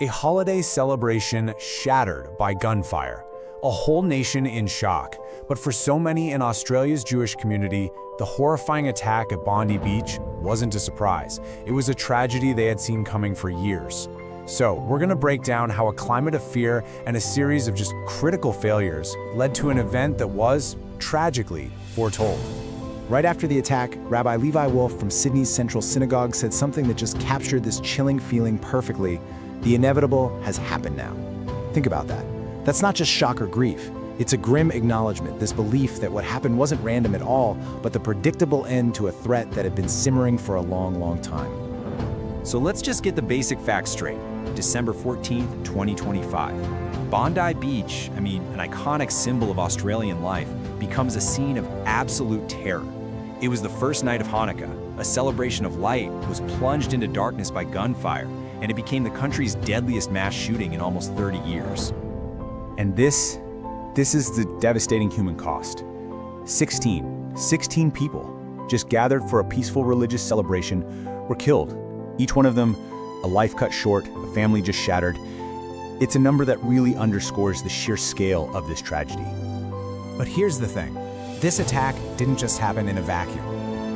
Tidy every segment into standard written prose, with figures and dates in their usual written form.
A holiday celebration shattered by gunfire. A whole nation in shock. But for so many in Australia's Jewish community, the horrifying attack at Bondi Beach wasn't a surprise. It was a tragedy they had seen coming for years. So, we're going to break down how a climate of fear and a series of just critical failures led to an event that was, tragically, foretold. Right after the attack, Rabbi Levi Wolf from Sydney's Central Synagogue said something that just captured this chilling feeling perfectly. The inevitable has happened now. Think about that. That's not just shock or grief. It's a grim acknowledgement, this belief that what happened wasn't random at all, but the predictable end to a threat that had been simmering for a long, long time. So let's just get the basic facts straight. December 14th, 2025. Bondi Beach, an iconic symbol of Australian life, becomes a scene of absolute terror. It was the first night of Hanukkah. A celebration of light was plunged into darkness by gunfire, and it became the country's deadliest mass shooting in almost 30 years. And this is the devastating human cost. 16 people, just gathered for a peaceful religious celebration, were killed. Each one of them, a life cut short, a family just shattered. It's a number that really underscores the sheer scale of this tragedy. But here's the thing. This attack didn't just happen in a vacuum.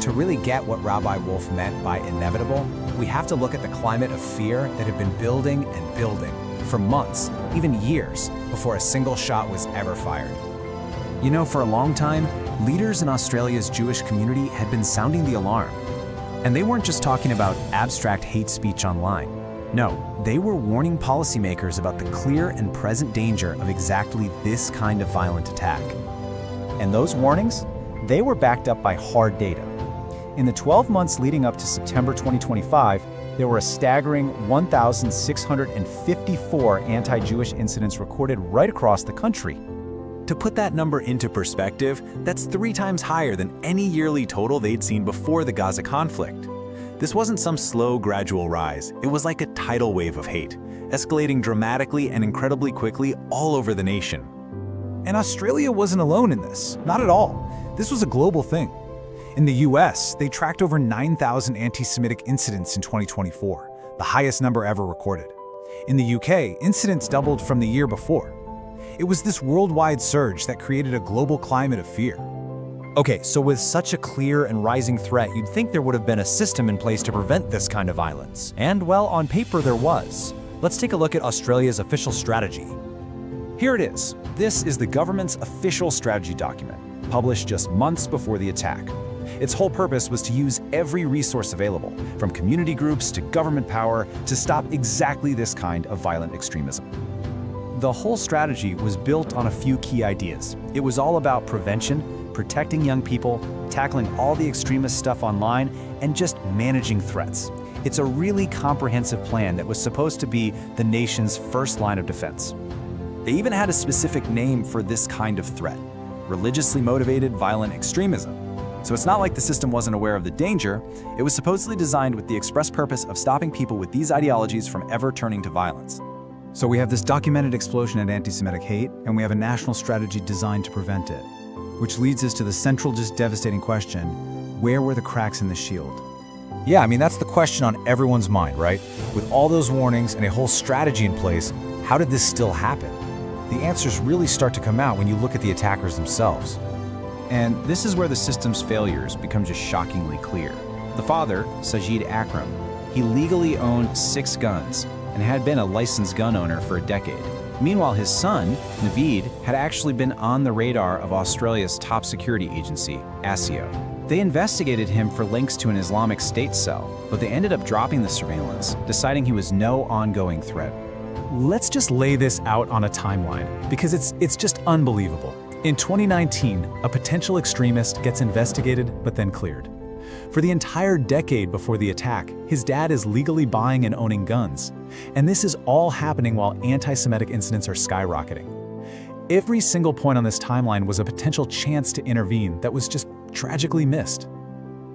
To really get what Rabbi Wolf meant by inevitable, we have to look at the climate of fear that had been building and building for months, even years, before a single shot was ever fired. You know, for a long time, leaders in Australia's Jewish community had been sounding the alarm. And they weren't just talking about abstract hate speech online. No, they were warning policymakers about the clear and present danger of exactly this kind of violent attack. And those warnings, they were backed up by hard data. In the 12 months leading up to September 2025, there were a staggering 1,654 anti-Jewish incidents recorded right across the country. To put that number into perspective, that's 3 times higher than any yearly total they'd seen before the Gaza conflict. This wasn't some slow, gradual rise. It was like a tidal wave of hate, escalating dramatically and incredibly quickly all over the nation. And Australia wasn't alone in this, not at all. This was a global thing. In the US, they tracked over 9,000 anti-Semitic incidents in 2024, the highest number ever recorded. In the UK, incidents doubled from the year before. It was this worldwide surge that created a global climate of fear. Okay, so with such a clear and rising threat, you'd think there would have been a system in place to prevent this kind of violence. And well, on paper there was. Let's take a look at Australia's official strategy. Here it is. This is the government's official strategy document, published just months before the attack. Its whole purpose was to use every resource available, from community groups to government power, to stop exactly this kind of violent extremism. The whole strategy was built on a few key ideas. It was all about prevention, protecting young people, tackling all the extremist stuff online, and just managing threats. It's a really comprehensive plan that was supposed to be the nation's first line of defense. They even had a specific name for this kind of threat: religiously motivated violent extremism. So it's not like the system wasn't aware of the danger. It was supposedly designed with the express purpose of stopping people with these ideologies from ever turning to violence. So we have this documented explosion in anti-Semitic hate, and we have a national strategy designed to prevent it. Which leads us to the central, just devastating question: where were the cracks in the shield? Yeah, that's the question on everyone's mind, right? With all those warnings and a whole strategy in place, how did this still happen? The answers really start to come out when you look at the attackers themselves. And this is where the system's failures become just shockingly clear. The father, Sajid Akram, he legally owned 6 guns and had been a licensed gun owner for a decade. Meanwhile, his son, Naveed, had actually been on the radar of Australia's top security agency, ASIO. They investigated him for links to an Islamic State cell, but they ended up dropping the surveillance, deciding he was no ongoing threat. Let's just lay this out on a timeline, because it's just unbelievable. In 2019, a potential extremist gets investigated but then cleared. For the entire decade before the attack, his dad is legally buying and owning guns. And this is all happening while anti-Semitic incidents are skyrocketing. Every single point on this timeline was a potential chance to intervene that was just tragically missed.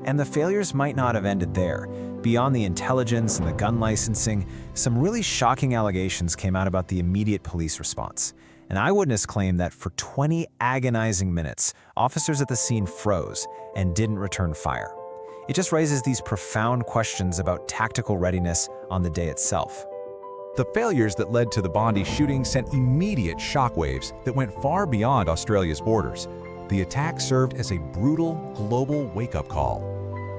And the failures might not have ended there. Beyond the intelligence and the gun licensing, some really shocking allegations came out about the immediate police response. An eyewitness claimed that for 20 agonizing minutes, officers at the scene froze and didn't return fire. It just raises these profound questions about tactical readiness on the day itself. The failures that led to the Bondi shooting sent immediate shockwaves that went far beyond Australia's borders. The attack served as a brutal global wake-up call.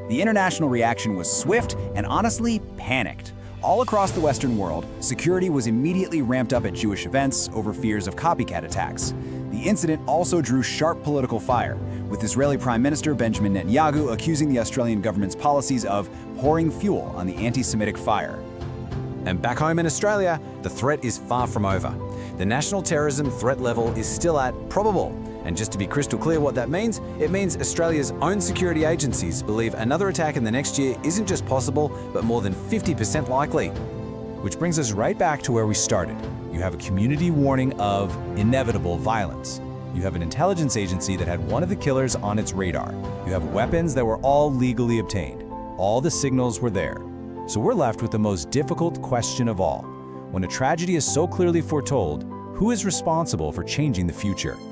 The international reaction was swift and honestly panicked. All across the Western world, security was immediately ramped up at Jewish events over fears of copycat attacks. The incident also drew sharp political fire, with Israeli Prime Minister Benjamin Netanyahu accusing the Australian government's policies of pouring fuel on the anti-Semitic fire. And back home in Australia, the threat is far from over. The national terrorism threat level is still at probable. And just to be crystal clear what that means, it means Australia's own security agencies believe another attack in the next year isn't just possible, but more than 50% likely. Which brings us right back to where we started. You have a community warning of inevitable violence. You have an intelligence agency that had one of the killers on its radar. You have weapons that were all legally obtained. All the signals were there. So we're left with the most difficult question of all. When a tragedy is so clearly foretold, who is responsible for changing the future?